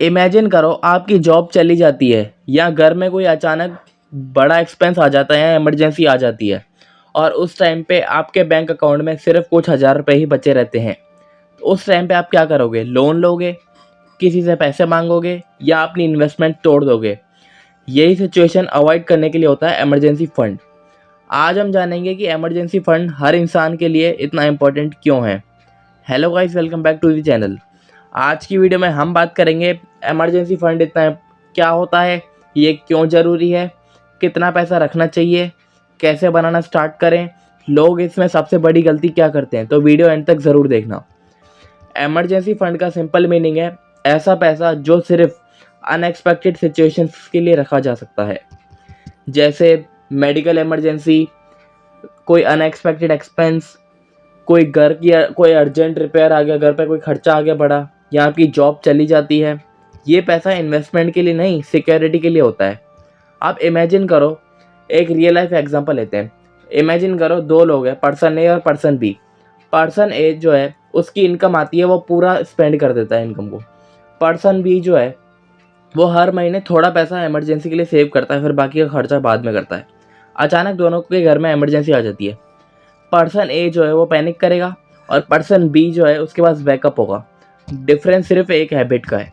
Imagine करो आपकी job चली जाती है या घर में कोई अचानक बड़ा एक्सपेंस आ जाता है या इमरजेंसी आ जाती है और उस टाइम पे आपके बैंक अकाउंट में सिर्फ कुछ हज़ार रुपये ही बचे रहते हैं। तो उस टाइम पे आप क्या करोगे? लोन लोगे, किसी से पैसे मांगोगे या अपनी इन्वेस्टमेंट तोड़ दोगे? यही सिचुएशन अवॉइड करने के लिए होता है इमरजेंसी फ़ंड। आज हम जानेंगे कि इमरजेंसी फ़ंड हर इंसान के लिए इतना इम्पोर्टेंट क्यों है। Hello guys, welcome back to the channel. आज की वीडियो में हम बात करेंगे इमरजेंसी फ़ंड इतना क्या होता है, ये क्यों ज़रूरी है, कितना पैसा रखना चाहिए, कैसे बनाना स्टार्ट करें, लोग इसमें सबसे बड़ी गलती क्या करते हैं। तो वीडियो एंड तक ज़रूर देखना। इमरजेंसी फ़ंड का सिंपल मीनिंग है ऐसा पैसा जो सिर्फ अनएक्सपेक्टेड सिचुएशंस के लिए रखा जा सकता है, जैसे मेडिकल इमरजेंसी, कोई अनएक्सपेक्टेड एक्सपेंस, कोई घर की कोई अर्जेंट रिपेयर आ गया, घर पे कोई खर्चा आ गया बड़ा, या आपकी जॉब चली जाती है। ये पैसा इन्वेस्टमेंट के लिए नहीं, सिक्योरिटी के लिए होता है। आप इमेजिन करो, एक रियल लाइफ एग्जांपल लेते हैं। इमेजिन करो दो लोग हैं, पर्सन ए और पर्सन बी। पर्सन ए जो है उसकी इनकम आती है, वो पूरा स्पेंड कर देता है इनकम को। पर्सन बी जो है वो हर महीने थोड़ा पैसा इमरजेंसी के लिए सेव करता है, फिर बाकी का खर्चा बाद में करता है। अचानक दोनों के घर में इमरजेंसी आ जाती है। पर्सन ए जो है वो पैनिक करेगा और पर्सन बी जो है उसके पास बैकअप होगा। डिफरेंस सिर्फ एक हैबिट का है।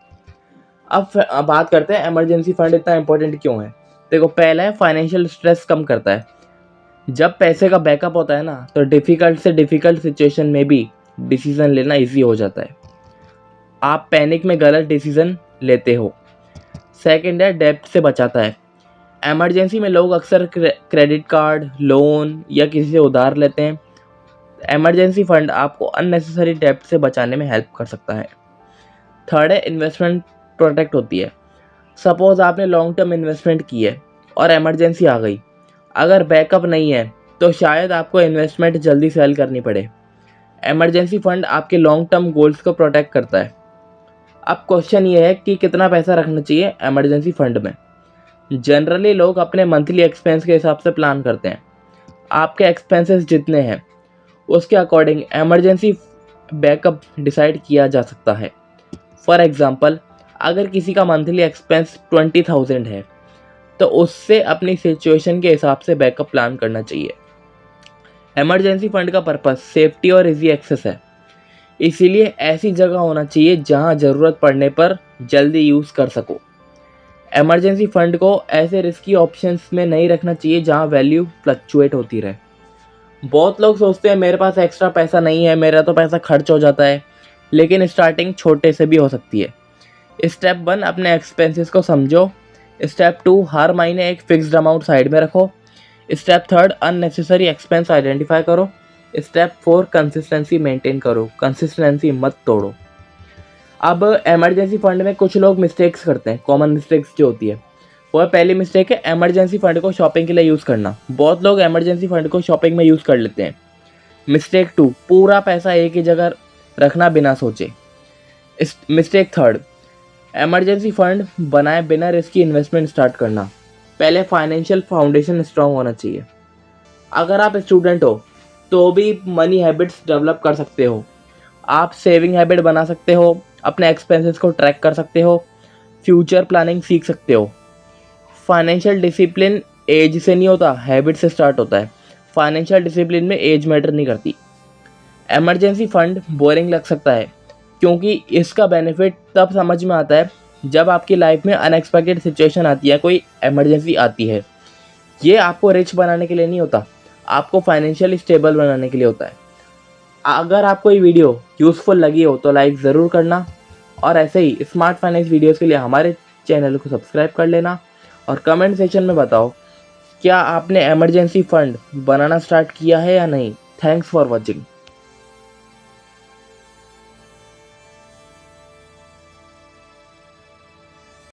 अब बात करते हैं इमरजेंसी फंड इतना इंपॉर्टेंट क्यों है। देखो, पहला है फाइनेंशियल स्ट्रेस कम करता है। जब पैसे का बैकअप होता है ना, तो डिफ़िकल्ट से डिफ़िकल्ट सिचुएशन में भी डिसीज़न लेना इजी हो जाता है। आप पैनिक में गलत डिसीज़न लेते हो। सेकंड है डेब्ट से बचाता है। इमरजेंसी में लोग अक्सर क्रेडिट कार्ड, लोन या किसी से उधार लेते हैं। इमरजेंसी फंड आपको अननेसेसरी डेब्ट से बचाने में हेल्प कर सकता है। थर्ड है इन्वेस्टमेंट प्रोटेक्ट होती है। सपोज आपने लॉन्ग टर्म इन्वेस्टमेंट की है और इमरजेंसी आ गई, अगर बैकअप नहीं है तो शायद आपको इन्वेस्टमेंट जल्दी सेल करनी पड़े। इमरजेंसी फंड आपके लॉन्ग टर्म गोल्स को प्रोटेक्ट करता है। अब क्वेश्चन ये है कि कितना पैसा रखना चाहिए इमरजेंसी फंड में। जनरली लोग अपने मंथली एक्सपेंस के हिसाब से प्लान करते हैं। आपके एक्सपेंसेस जितने हैं उसके अकॉर्डिंग इमरजेंसी बैकअप डिसाइड किया जा सकता है। फॉर एग्ज़ाम्पल, अगर किसी का मंथली एक्सपेंस 20,000 है तो उससे अपनी सिचुएशन के हिसाब से बैकअप प्लान करना चाहिए। इमरजेंसी फंड का पर्पस सेफ्टी और इजी एक्सेस है, इसीलिए ऐसी जगह होना चाहिए जहां ज़रूरत पड़ने पर जल्दी यूज़ कर सको। इमरजेंसी फंड को ऐसे रिस्की ऑप्शंस में नहीं रखना चाहिए जहां वैल्यू फ्लक्चुएट होती रहे। बहुत लोग सोचते हैं मेरे पास एक्स्ट्रा पैसा नहीं है, मेरा तो पैसा खर्च हो जाता है, लेकिन स्टार्टिंग छोटे से भी हो सकती है। स्टेप 1, अपने एक्सपेंसेस को समझो। स्टेप 2, हर महीने एक फिक्स्ड अमाउंट साइड में रखो। स्टेप 3, अननेसेसरी एक्सपेंस आइडेंटिफाई करो। स्टेप 4, कंसिस्टेंसी मेंटेन करो, कंसिस्टेंसी मत तोड़ो। अब इमरजेंसी फंड में कुछ लोग मिस्टेक्स करते हैं, कॉमन मिस्टेक्स जो होती है वो है, पहली मिस्टेक है इमरजेंसी फंड को शॉपिंग के लिए यूज़ करना। बहुत लोग इमरजेंसी फंड को शॉपिंग में यूज़ कर लेते हैं। मिस्टेक 2, पूरा पैसा एक ही जगह रखना बिना सोचे। मिस्टेक 3, इमरजेंसी फंड बनाए बिना रिस्की इन्वेस्टमेंट स्टार्ट करना। पहले फाइनेंशियल फाउंडेशन स्ट्रांग होना चाहिए। अगर आप स्टूडेंट हो तो भी मनी हैबिट्स डेवलप कर सकते हो। आप सेविंग हैबिट बना सकते हो, अपने एक्सपेंसेस को ट्रैक कर सकते हो, फ्यूचर प्लानिंग सीख सकते हो। फाइनेंशियल डिसिप्लिन एज से नहीं होता, हैबिट से स्टार्ट होता है। फाइनेंशियल डिसिप्लिन में एज मैटर नहीं करती। इमरजेंसी फंड बोरिंग लग सकता है क्योंकि इसका बेनिफिट तब समझ में आता है जब आपकी लाइफ में अनएक्सपेक्टेड सिचुएशन आती है, कोई इमरजेंसी आती है। ये आपको रिच बनाने के लिए नहीं होता, आपको फाइनेंशियली स्टेबल बनाने के लिए होता है। अगर आपको ये वीडियो यूज़फुल लगी हो तो लाइक ज़रूर करना, और ऐसे ही स्मार्ट फाइनेंस वीडियोस के लिए हमारे चैनल को सब्सक्राइब कर लेना। और कमेंट सेक्शन में बताओ क्या आपने इमरजेंसी फ़ंड बनाना स्टार्ट किया है या नहीं। Thanks for watching.